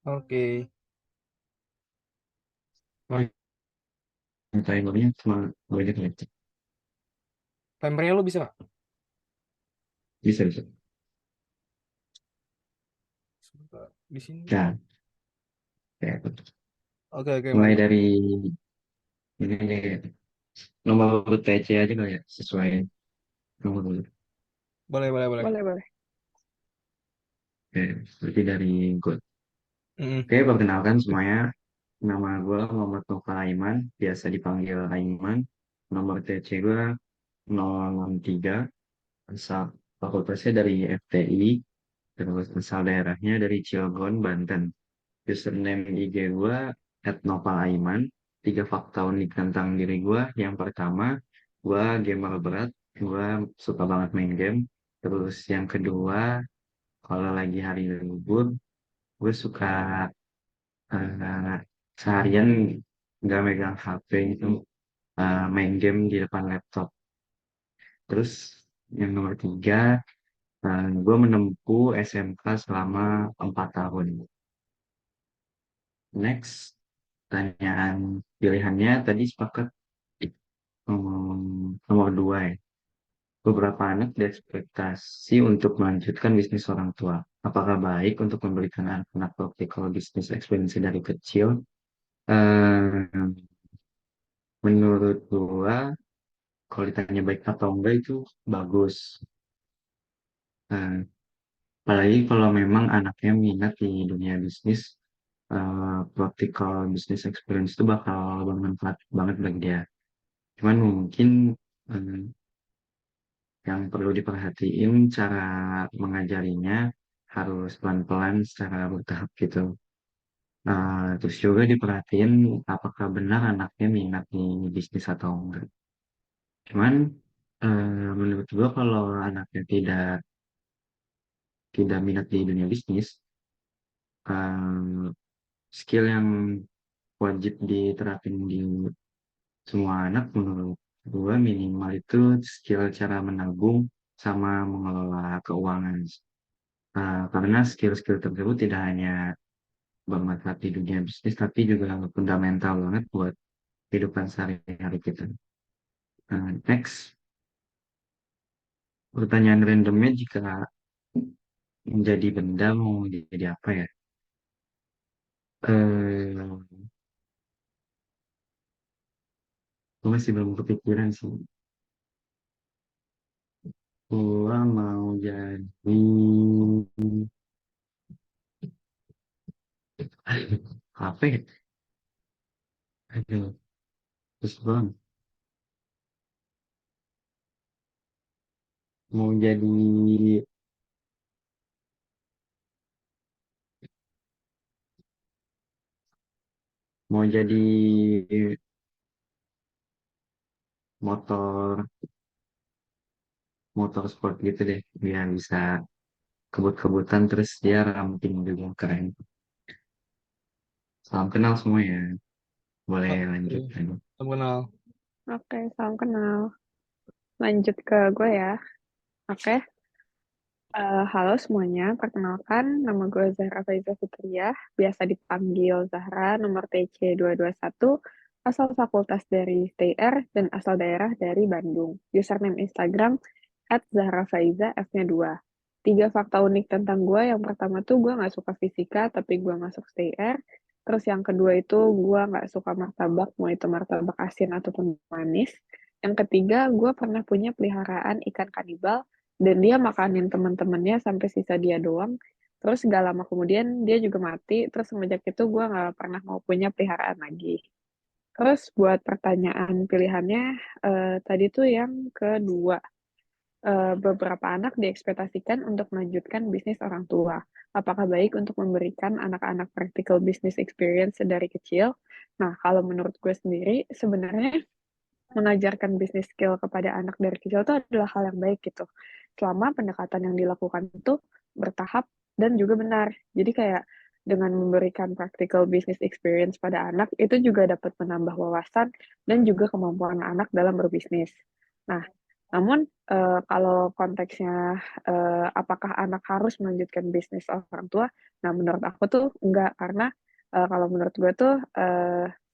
Oke. Oh, yang timernya cuma banyak aja. Timernya lu bisa nggak? Bisa, bisa. Sebentar. Di sini. Ya, kayak gitu. Oke, oke, Mulai mantap. dari ini aja ya. Nomor urut TC aja kali ya, sesuai nomor urut. Boleh, boleh, boleh. Boleh, boleh. Oke, seperti dari gue. Mm-mm. Oke, perkenalkan semuanya. Nama gue Muhammad Nova Aiman, biasa dipanggil Aiman. Nomor TC gue 063, asal fakultasnya dari FTI, terus asal daerahnya dari Cilegon, Banten. Username IG gue @nopalaiman. Tiga fakta unik tentang diri gue. Yang pertama, gue gamer berat. Gue suka banget main game. Terus yang kedua, kalau lagi hari libur, gue suka eh, seharian nggak megang HP itu, main game di depan laptop. Terus yang nomor tiga, gue menempuh SMK selama 4 tahun. Next, pertanyaan pilihannya tadi sepakat nomor dua ya. Beberapa anak diekspektasi untuk melanjutkan bisnis orang tua. Apakah baik untuk memberikan anak-anak practical bisnis experience dari kecil? Eh, Menurut gua, kalau ditanya baik atau enggak itu bagus. Eh, Apalagi kalau memang anaknya minat di dunia bisnis, practical business experience itu bakal bermanfaat banget bagi dia. Cuman mungkin eh, yang perlu diperhatiin cara mengajarinya harus pelan-pelan secara bertahap gitu. Terus juga diperhatiin apakah benar anaknya minat di bisnis atau enggak. Cuman menurut gua kalau anaknya tidak minat di dunia bisnis, eh, skill yang wajib diterapin di semua anak menurut gua minimal itu skill cara menabung sama mengelola keuangan. Karena skill-skill tersebut tidak hanya bermanfaat di dunia bisnis, tapi juga fundamental banget buat kehidupan sehari-hari kita. Next, pertanyaan randomnya jika menjadi benda mau jadi apa ya? Eh, gue masih belum kepikiran sih. Gua mau jadi apa ya? Aduh, terus bang, mau jadi mau jadi motor motor sport gitu deh, biar bisa kebut-kebutan terus dia ramping juga keren. Salam kenal semua ya. Boleh lanjut Oke. lagi. Salam kenal. Oke, salam kenal. Lanjut ke gue ya. Oke. Halo semuanya, perkenalkan nama gue Zahra Faiza Fitriah, biasa dipanggil Zahra, nomor TC 221, asal fakultas dari TR, dan asal daerah dari Bandung. Username Instagram @ZahraFaiza, F-nya 2. Tiga fakta unik tentang gue, yang pertama tuh gue nggak suka fisika, tapi gue masuk TR. Terus yang kedua itu gue nggak suka martabak, mau itu martabak asin ataupun manis. Yang ketiga, gue pernah punya peliharaan ikan kanibal, dan dia makanin teman-temannya sampai sisa dia doang. Terus gak lama kemudian dia juga mati. Terus semenjak itu gue nggak pernah mau punya peliharaan lagi. Terus buat pertanyaan pilihannya, tadi tuh yang kedua, beberapa anak diekspektasikan untuk melanjutkan bisnis orang tua. Apakah baik untuk memberikan anak-anak practical business experience dari kecil? Nah, kalau menurut gue sendiri, sebenarnya mengajarkan bisnis skill kepada anak dari kecil itu adalah hal yang baik gitu. Selama pendekatan yang dilakukan itu bertahap dan juga benar. Jadi kayak dengan memberikan practical business experience pada anak, itu juga dapat menambah wawasan dan juga kemampuan anak dalam berbisnis. Nah, Namun kalau konteksnya apakah anak harus melanjutkan bisnis orang tua, nah menurut aku tuh enggak, karena kalau menurut gue tuh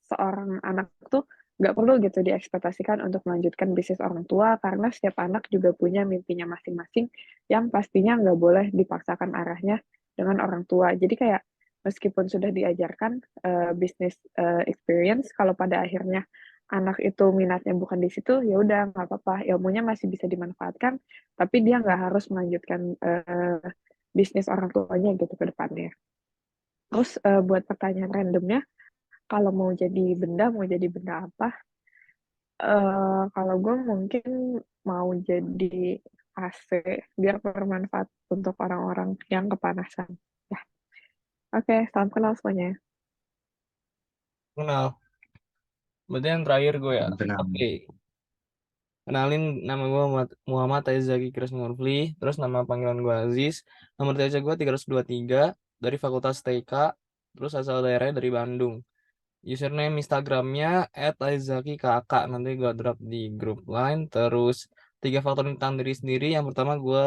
seorang anak tuh nggak perlu gitu diekspektasikan untuk melanjutkan bisnis orang tua, karena setiap anak juga punya mimpinya masing-masing yang pastinya nggak boleh dipaksakan arahnya dengan orang tua. Jadi kayak meskipun sudah diajarkan bisnis experience, kalau pada akhirnya anak itu minatnya bukan di situ, ya udah nggak apa-apa, ilmunya masih bisa dimanfaatkan, tapi dia nggak harus melanjutkan bisnis orang tuanya gitu ke depannya. Terus buat pertanyaan randomnya, kalau mau jadi benda apa? Kalau gue mungkin mau jadi AC biar bermanfaat untuk orang-orang yang kepanasan. Ya, oke, salam kenal semuanya. Kenal. Berarti yang terakhir gue ya. Tenang. Oke. Kenalin, nama gue Muhammad Aizaki Krisnurfli. Terus nama panggilan gue Aziz. Nomor TC gue 323 dari Fakultas TK. Terus asal daerahnya dari Bandung. Username Instagramnya @aizaki_kakak. Nanti gue drop di grup line. Terus 3 faktor tentang diri sendiri. Yang pertama gue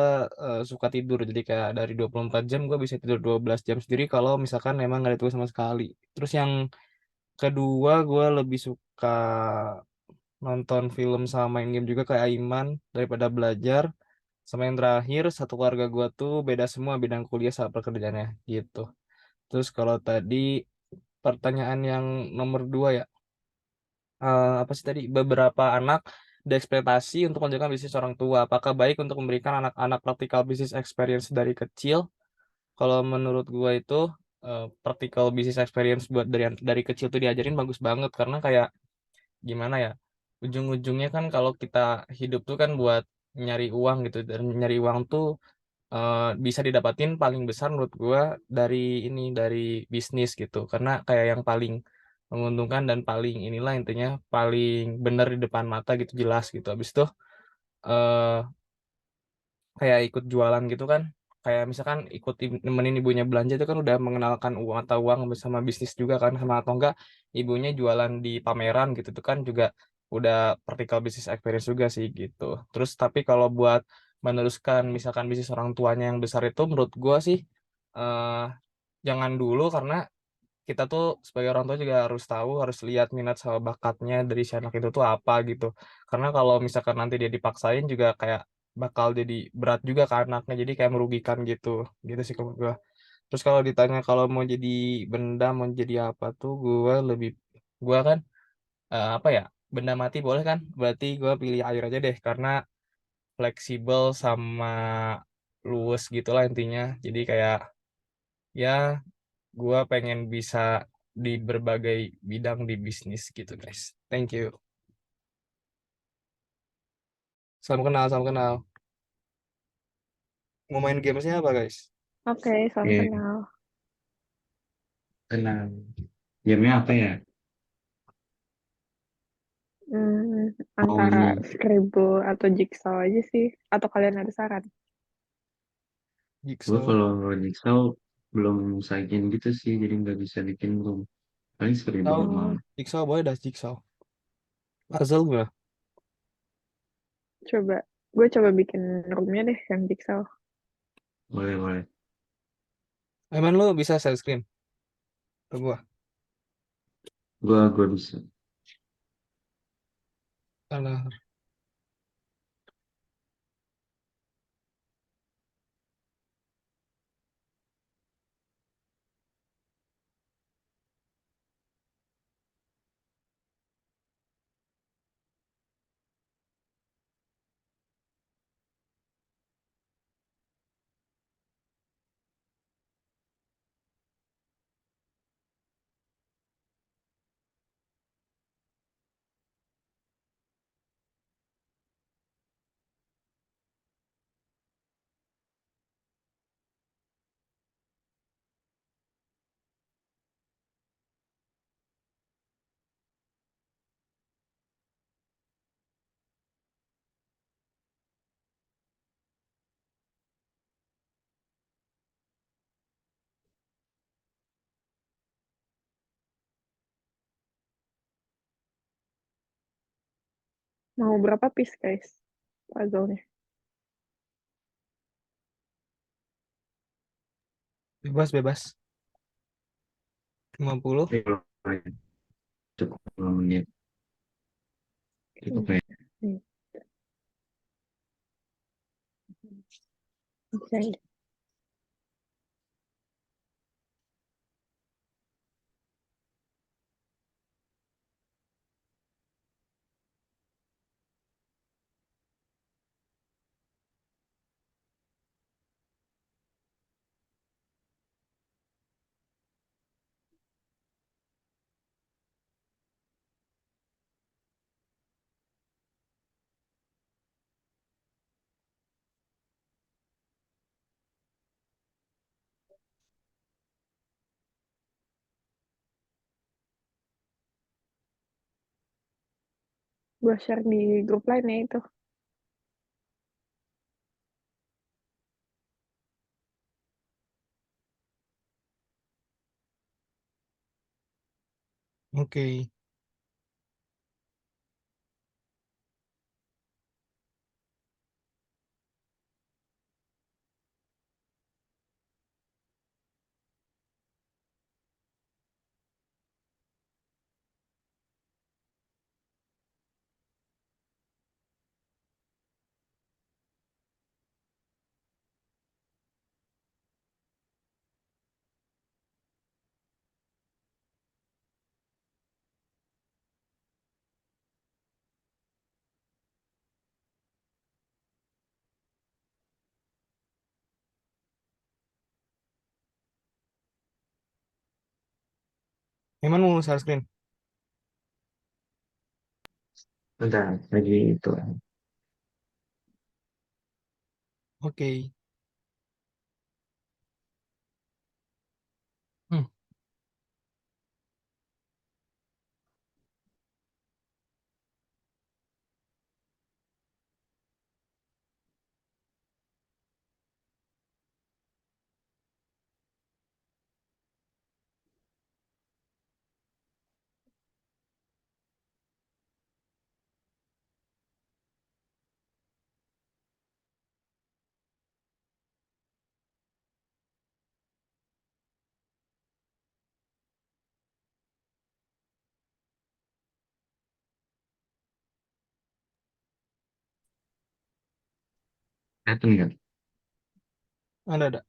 suka tidur. Jadi kayak dari 24 jam gue bisa tidur 12 jam sendiri kalau misalkan emang gak ada tugas sama sekali. Terus yang kedua gue lebih suka nonton film sama main game juga kayak Aiman daripada belajar. Sama yang terakhir, satu keluarga gue tuh beda semua bidang kuliah sama pekerjaannya gitu. Terus kalau tadi pertanyaan yang nomor 2 ya, apa sih tadi, beberapa anak diekspektasi untuk menjalankan bisnis orang tua. Apakah baik untuk memberikan anak-anak praktikal bisnis experience dari kecil? Kalau menurut gue itu practical business experience buat dari kecil tuh diajarin bagus banget, karena kayak gimana ya, ujung-ujungnya kan kalau kita hidup tuh kan buat nyari uang gitu, dan nyari uang tuh bisa didapatin paling besar menurut gua dari ini, dari bisnis gitu, karena kayak yang paling menguntungkan dan paling inilah intinya paling bener di depan mata gitu, jelas gitu. Habis itu eh kayak ikut jualan gitu kan, kayak misalkan ikut nemenin ibunya belanja itu kan udah mengenalkan uang atau uang bersama bisnis juga kan, sama atau enggak ibunya jualan di pameran gitu tuh kan juga udah practical business experience juga sih gitu. Terus tapi kalau buat meneruskan misalkan bisnis orang tuanya yang besar itu menurut gua sih eh jangan dulu, karena kita tuh sebagai orang tua juga harus tahu, harus lihat minat sama bakatnya dari si anak itu tuh apa gitu. Karena kalau misalkan nanti dia dipaksain juga kayak bakal jadi berat juga ke anaknya, jadi kayak merugikan gitu. Gitu sih kalau gue. Terus kalau ditanya kalau mau jadi benda, mau jadi apa tuh, gue kan apa ya, benda mati boleh kan? Berarti gue pilih air aja deh, karena fleksibel sama luwes gitulah intinya. Jadi kayak ya gua pengen bisa di berbagai bidang di bisnis gitu guys. Thank you. Salam kenal, salam kenal. Mau main gamesnya apa guys? Oke, salam Oke, kenal. tenang. Gamenya apa ya? Mau Antara ini, Scribble atau Jigsaw aja sih. Atau kalian ada saran? gue Jigsaw. kalau jigsaw belum saking gitu sih, jadi nggak bisa bikin room. Paling Tahu? Scribble mah. Oh, Jigsaw boleh dah Jigsaw. Puzzle gua. coba. Gue coba bikin roomnya deh yang Jigsaw. Boleh, boleh. Emang lu bisa share screen ke gua? Gua bisa. Alah. Mau berapa piece, guys? puzzle-nya. Bebas, bebas. 50. Tapi kalau cukup 10 menit cukup Hmm. ya. Hmm. Oke. Gue share di grup lain ya itu. Oke. Emang mau share screen? Bentar, lagi itu. Oke. Hmm. Kelihatan nggak? Ada, ada.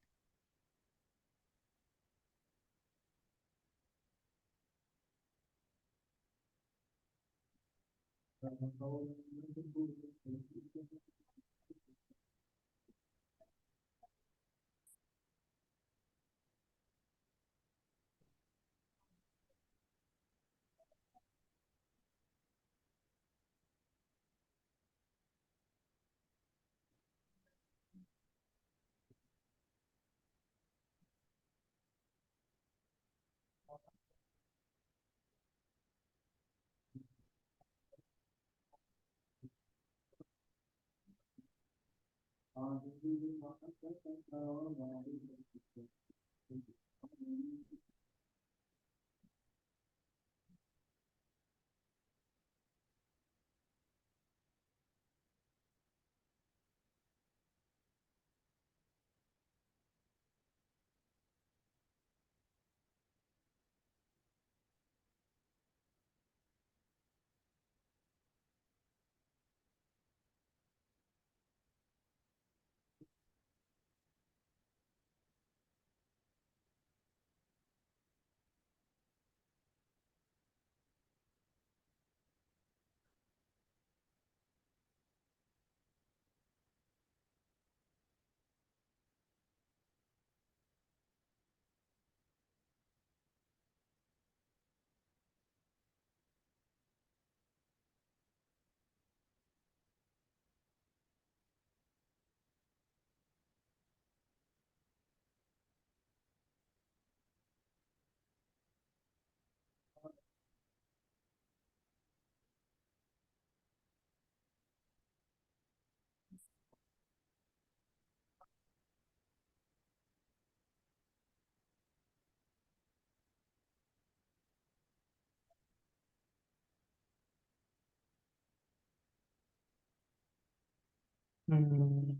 Hmm.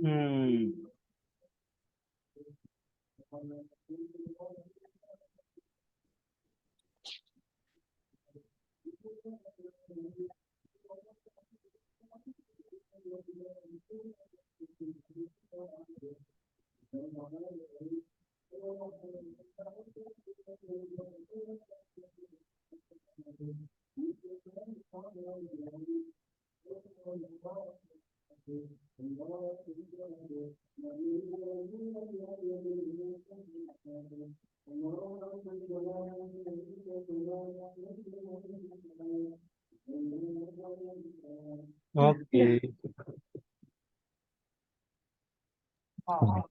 Hmm. Oke.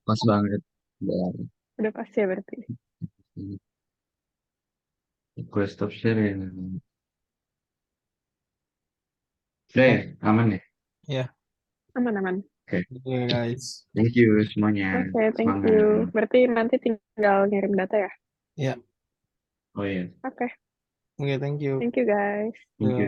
Pas banget. Udah. Udah pas ya berarti. Gue stop sharing. Udah ya, aman ya? Ya, Aman-aman. Oke, oke guys. thank you semuanya. Oke, thank Semangat. you. Berarti nanti tinggal ngirim data ya? Ya, Oh iya, Oke, oke, thank you. thank you guys. thank you.